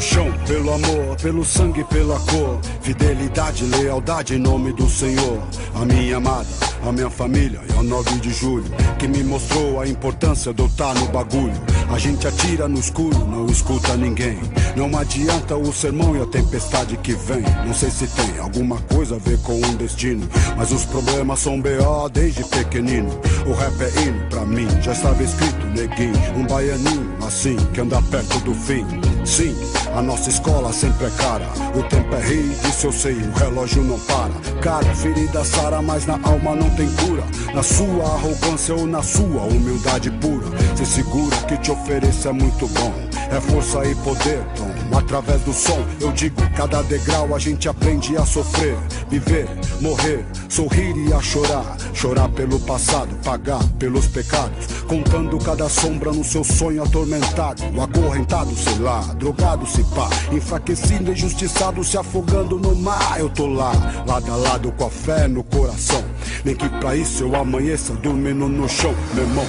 chão, pelo amor, pelo sangue, pela cor. Fidelidade, lealdade em nome do Senhor. A minha amada, a minha família e ao 9 de julho, que me mostrou a importância de eu estar no bagulho. A gente atira no escuro, não escuta ninguém. Não adianta o sermão e a tempestade que vem. Não sei se tem alguma coisa a ver com um destino, mas os problemas são B.O. desde pequenino. O rap é hino pra mim, já estava escrito, neguinho. Um baianinho assim, que anda perto do fim. Sim, a nossa escola sempre é cara. O tempo é rei, disso eu sei, o relógio não para. Cara, ferida sara, mas na alma não tem cura. Na sua arrogância ou na sua humildade pura. Se segura que te ofereço é muito bom. É força e poder, Tom. Através do som, eu digo, cada degrau a gente aprende a sofrer. Viver, morrer, sorrir e a chorar. Chorar pelo passado, pagar pelos pecados. Contando cada sombra no seu sonho atormentado. Acorrentado, sei lá, drogado se pá. Enfraquecido, injustiçado, se afogando no mar. Eu tô lá, lado a lado com a fé no coração. Nem que pra isso eu amanheça dormindo no chão, meu irmão.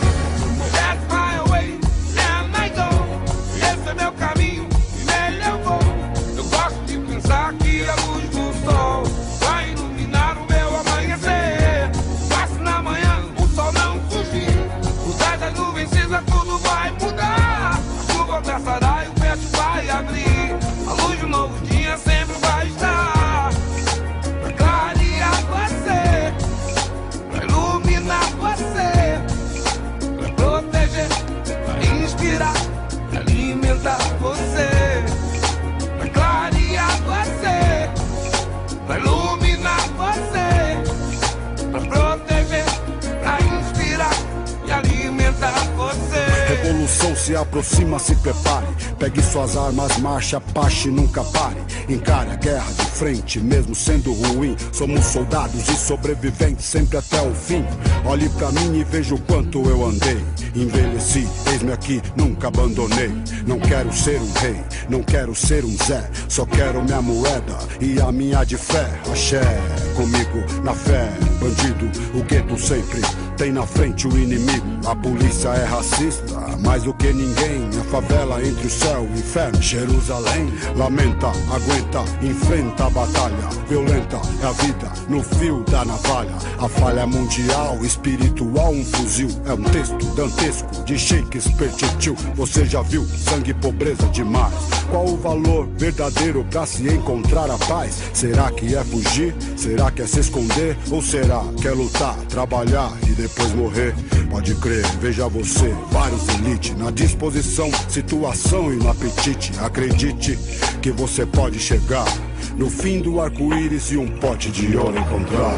Revolução se aproxima, se prepare. Pegue suas armas, marcha, pache, nunca pare. Encare a guerra de frente, mesmo sendo ruim. Somos soldados e sobreviventes sempre até o fim. Olhe pra mim e veja o quanto eu andei. Envelheci, eis-me aqui, nunca abandonei. Não quero ser um rei, não quero ser um Zé. Só quero minha moeda e a minha de fé. Axé, comigo na fé, bandido, o gueto sempre tem na frente o inimigo. A polícia é racista, mais do que ninguém. A favela entre o céu e o inferno. Jerusalém lamenta, aguenta, enfrenta a batalha. Violenta é a vida no fio da navalha. A falha é mundial, espiritual, um fuzil. É um texto dantesco de Shakespeare tio. Você já viu sangue e pobreza demais? Qual o valor verdadeiro pra se encontrar a paz? Será que é fugir? Será que é se esconder? Ou será que é lutar, trabalhar e depois morrer? Pode crer, veja você, vários elite na disposição, situação e no apetite. Acredite que você pode chegar no fim do arco-íris e um pote de ouro encontrar.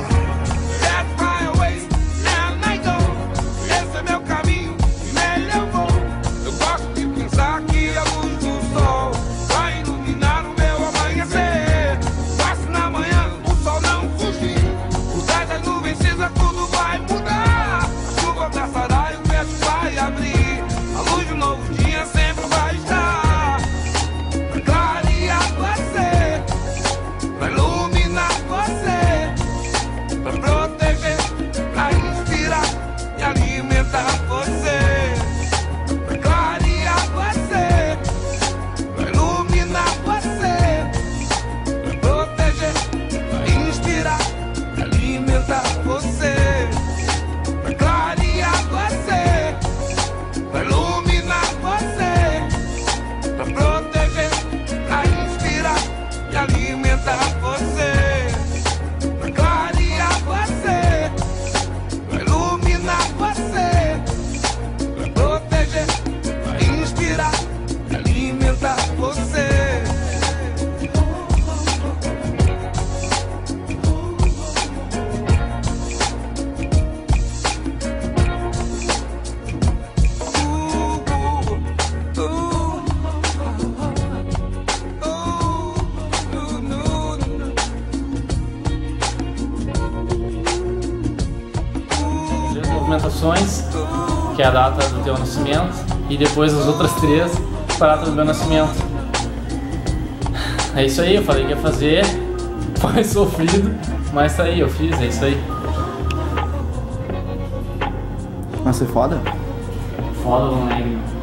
Movimentações, que é a data do teu nascimento, e depois as outras 3 para a data do meu nascimento. É isso aí, eu falei que ia fazer, foi sofrido, mas tá aí, eu fiz, é isso aí. Mas foi foda? Foda, não é?